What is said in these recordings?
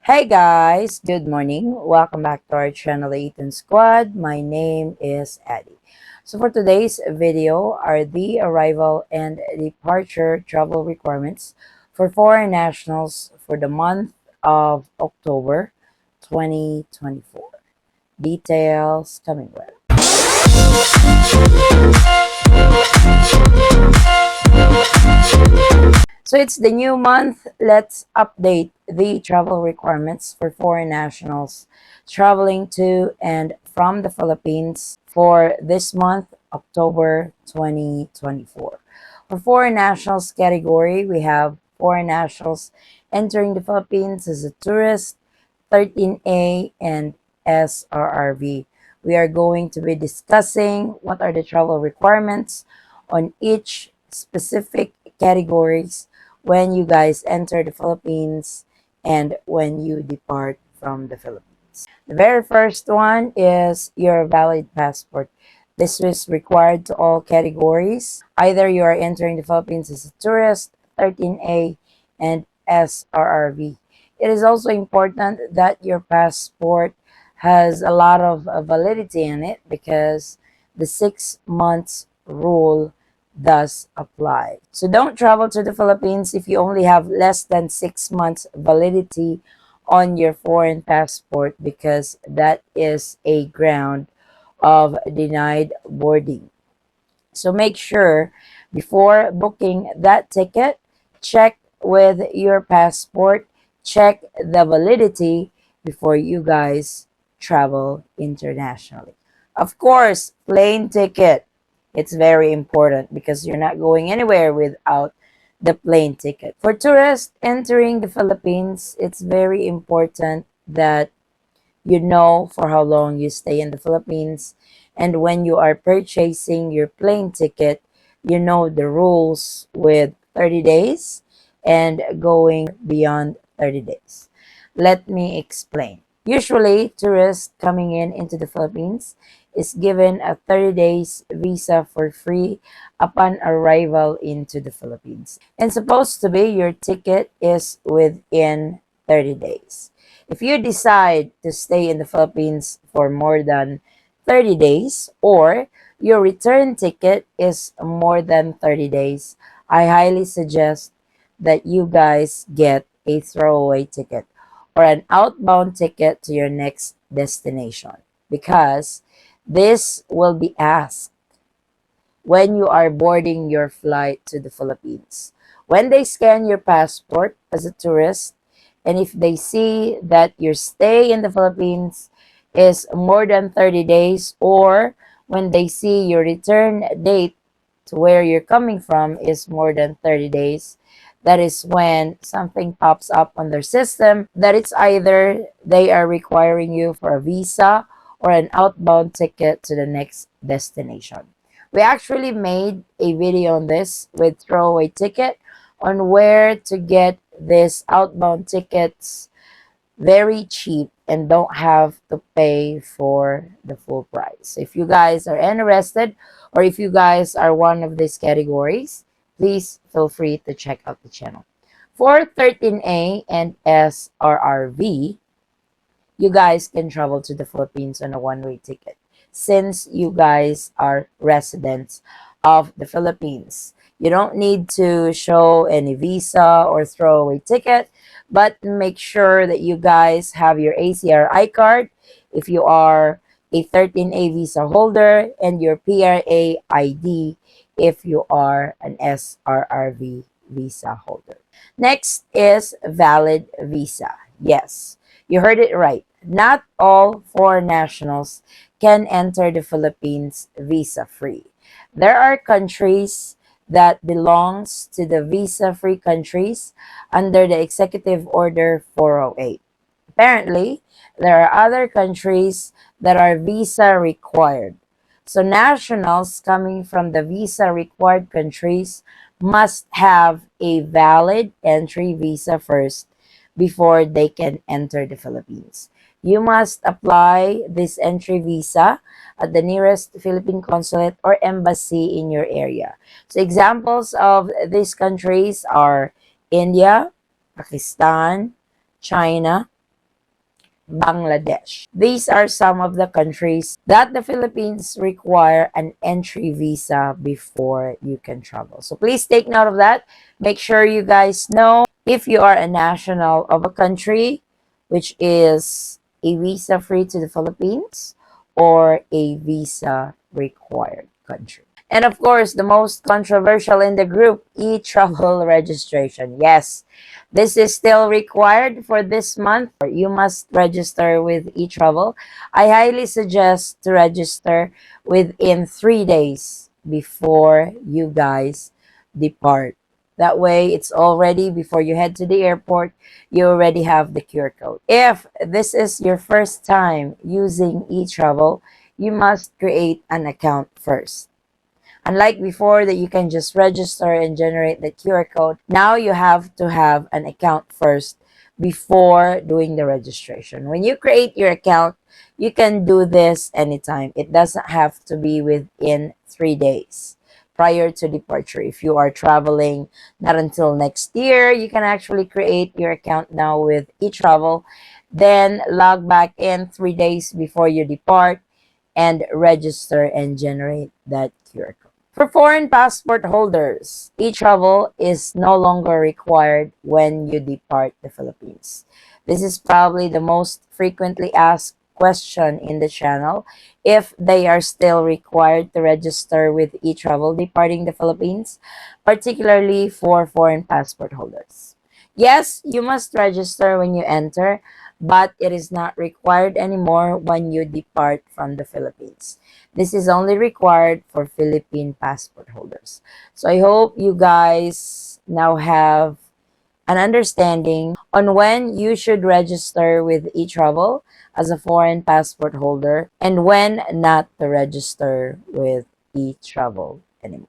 Hey guys, good morning. Welcome back to our channel, Eaton Squad. My name is Eddie. So for today's video are the arrival and departure travel requirements for foreign nationals for the month of October 2024. Details coming well. So it's the new month. Let's update the travel requirements for foreign nationals traveling to and from the Philippines for this month, October 2024. For foreign nationals category, we have foreign nationals entering the Philippines as a tourist, 13A and SRRV. We are going to be discussing what are the travel requirements on each specific categories when you guys enter the Philippines and when you depart from the Philippines. The very first one is your valid passport. This is required to all categories. Either you are entering the Philippines as a tourist, 13A, and SRRV. It is also important that your passport has a lot of validity in it because the 6 months rule does apply. So don't travel to the Philippines if you only have less than 6 months validity on your foreign passport because that is a ground of denied boarding. So make sure before booking that ticket, check with your passport, check the validity before you guys travel internationally. Of course, plane ticket. It's very important because you're not going anywhere without the plane ticket. For tourists entering the Philippines, it's very important that you know for how long you stay in the Philippines. And when you are purchasing your plane ticket, you know the rules with 30 days and going beyond 30 days. Let me explain. Usually, tourists coming into the Philippines is given a 30 days visa for free upon arrival into the Philippines. And supposed to be your ticket is within 30 days. If you decide to stay in the Philippines for more than 30 days or your return ticket is more than 30 days, I highly suggest that you guys get a throwaway ticket or an outbound ticket to your next destination because this will be asked when you are boarding your flight to the Philippines. When they scan your passport as a tourist, and if they see that your stay in the Philippines is more than 30 days, or when they see your return date to where you're coming from is more than 30 days, that is when something pops up on their system that it's either they are requiring you for a visa or an outbound ticket to the next destination. We actually made a video on this with throwaway ticket on where to get this outbound tickets very cheap and don't have to pay for the full price. So if you guys are interested or if you guys are one of these categories, please feel free to check out the channel. For 13A and SRRV, you guys can travel to the Philippines on a one-way ticket since you guys are residents of the Philippines. You don't need to show any visa or throwaway ticket, but make sure that you guys have your ACRI card if you are a 13A visa holder and your PRA ID if you are an SRRV visa holder. Next is valid visa. Yes, you heard it right. Not all foreign nationals can enter the Philippines visa-free. There are countries that belongs to the visa-free countries under the Executive Order 408. Apparently, there are other countries that are visa required. So nationals coming from the visa required countries must have a valid entry visa first before they can enter the Philippines. You must apply this entry visa at the nearest Philippine consulate or embassy in your area. So examples of these countries are India, Pakistan, China, Bangladesh. These are some of the countries that the Philippines require an entry visa before you can travel. So please take note of that. Make sure you guys know if you are a national of a country which is a visa free to the Philippines or a visa required country. And of course, the most controversial in the group, e-travel registration. Yes, this is still required for this month. You must register with e-travel. I highly suggest to register within 3 days before you guys depart. That way, it's already before you head to the airport, you already have the QR code. If this is your first time using e-travel, you must create an account first. Unlike before that you can just register and generate the QR code, now you have to have an account first before doing the registration. When you create your account, you can do this anytime. It doesn't have to be within 3 days prior to departure. If you are traveling not until next year, you can actually create your account now with eTravel, then log back in 3 days before you depart and register and generate that QR code. For foreign passport holders, e-travel is no longer required when you depart the Philippines. This is probably the most frequently asked question in the channel, if they are still required to register with e-travel departing the Philippines, particularly for foreign passport holders. Yes, you must register when you enter, but it is not required anymore when you depart from the Philippines. This is only required for Philippine passport holders. So I hope you guys now have an understanding on when you should register with eTravel as a foreign passport holder and when not to register with eTravel anymore.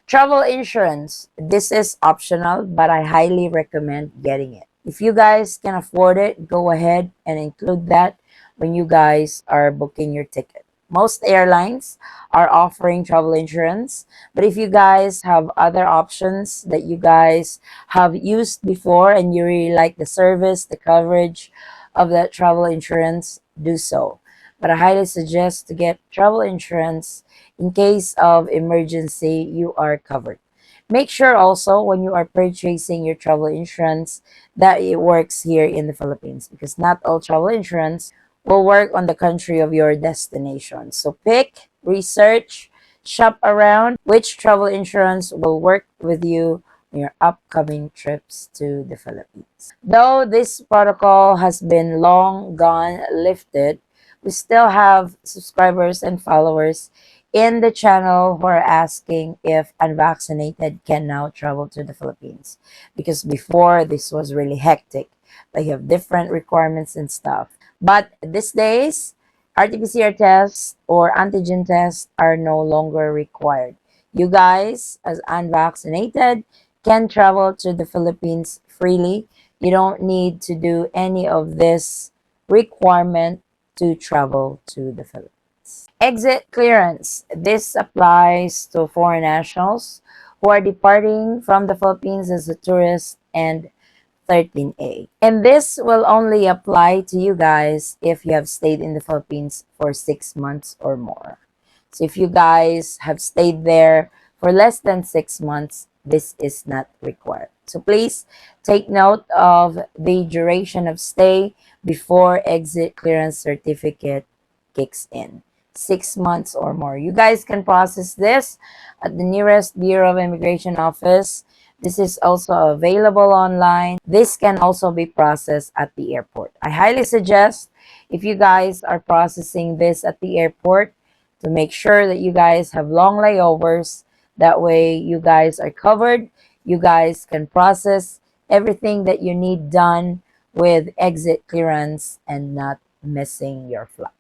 Travel insurance. This is optional, but I highly recommend getting it. If you guys can afford it, go ahead and include that when you guys are booking your ticket. Most airlines are offering travel insurance, but if you guys have other options that you guys have used before and you really like the service, the coverage of that travel insurance, do so. But I highly suggest to get travel insurance in case of emergency, you are covered. Make sure also when you are purchasing your travel insurance that it works here in the Philippines, because not all travel insurance will work on the country of your destination. So pick, research, shop around which travel insurance will work with you on your upcoming trips to the Philippines. Though this protocol has been long gone lifted, we still have subscribers and followers in the channel who are asking if unvaccinated can now travel to the Philippines. Because before, this was really hectic. They have different requirements and stuff. But these days, RT-PCR tests or antigen tests are no longer required. You guys, as unvaccinated, can travel to the Philippines freely. You don't need to do any of this requirement to travel to the Philippines. Exit clearance. This applies to foreign nationals who are departing from the Philippines as a tourist and 13A. And this will only apply to you guys if you have stayed in the Philippines for 6 months or more. So if you guys have stayed there for less than 6 months, this is not required. So please take note of the duration of stay before exit clearance certificate kicks in. 6 months or more. You guys can process this at the nearest Bureau of Immigration office. This is also available online. This can also be processed at the airport. I highly suggest if you guys are processing this at the airport to make sure that you guys have long layovers. That way you guys are covered. You guys can process everything that you need done with exit clearance and not missing your flight.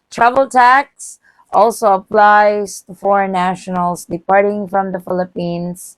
Travel tax also applies to foreign nationals departing from the Philippines.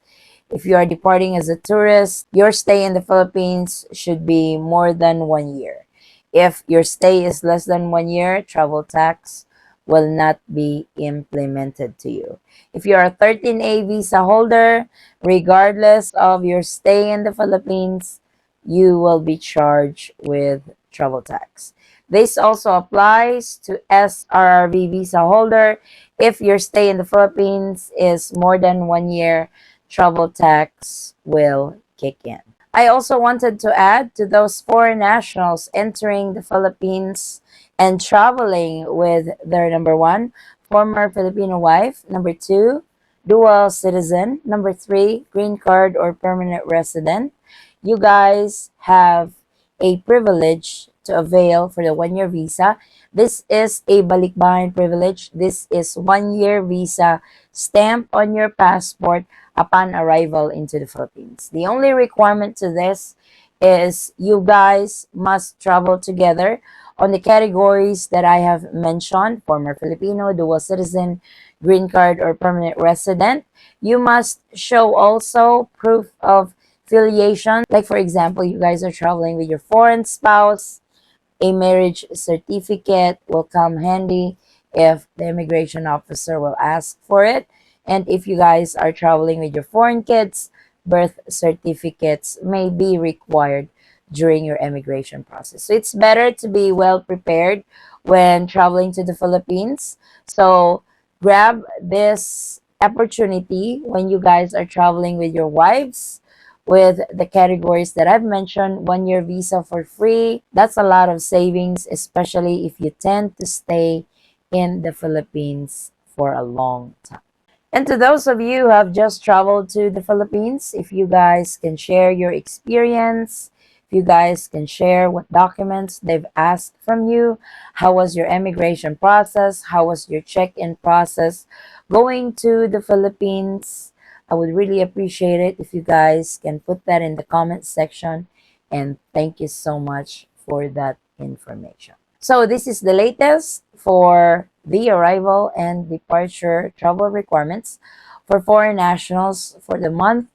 If you are departing as a tourist, your stay in the Philippines should be more than 1 year. If your stay is less than 1 year, travel tax will not be implemented to you. If you are a 13A visa holder, regardless of your stay in the Philippines, you will be charged with travel tax. This also applies to SRRV visa holder. If your stay in the Philippines is more than 1 year, travel tax will kick in. I also wanted to add to those foreign nationals entering the Philippines and traveling with their number one, former Filipino wife, number two, dual citizen, number three, green card or permanent resident. You guys have a privilege to avail for the 1 year visa. This is a balikbayan privilege. This is 1 year visa stamp on your passport upon arrival into the Philippines. The only requirement to this is you guys must travel together on the categories that I have mentioned: former Filipino, dual citizen, green card, or permanent resident. You must show also proof of affiliation. Like, for example, you guys are traveling with your foreign spouse, a marriage certificate will come handy if the immigration officer will ask for it. And if you guys are traveling with your foreign kids, birth certificates may be required during your immigration process. So it's better to be well prepared when traveling to the Philippines. So grab this opportunity when you guys are traveling with your wives with the categories that I've mentioned: 1 year visa for free. That's a lot of savings, especially if you tend to stay in the Philippines for a long time. And to those of you who have just traveled to the Philippines, if you guys can share your experience, if you guys can share what documents they've asked from you, how was your immigration process, how was your check-in process going to the Philippines, I would really appreciate it if you guys can put that in the comment section. And thank you so much for that information. So this is the latest for the arrival and departure travel requirements for foreign nationals for the month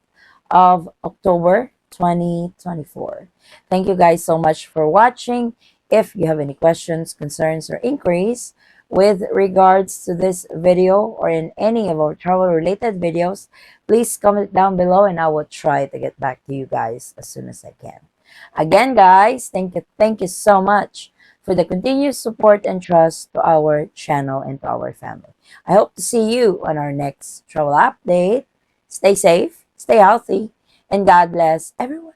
of October 2024. Thank you guys so much for watching. If you have any questions, concerns, or inquiries with regards to this video or in any of our travel related videos, please comment down below and I will try to get back to you guys as soon as I can. Again, guys, thank you so much for the continued support and trust to our channel and to our family. I hope to see you on our next travel update. Stay safe, stay healthy, and God bless everyone.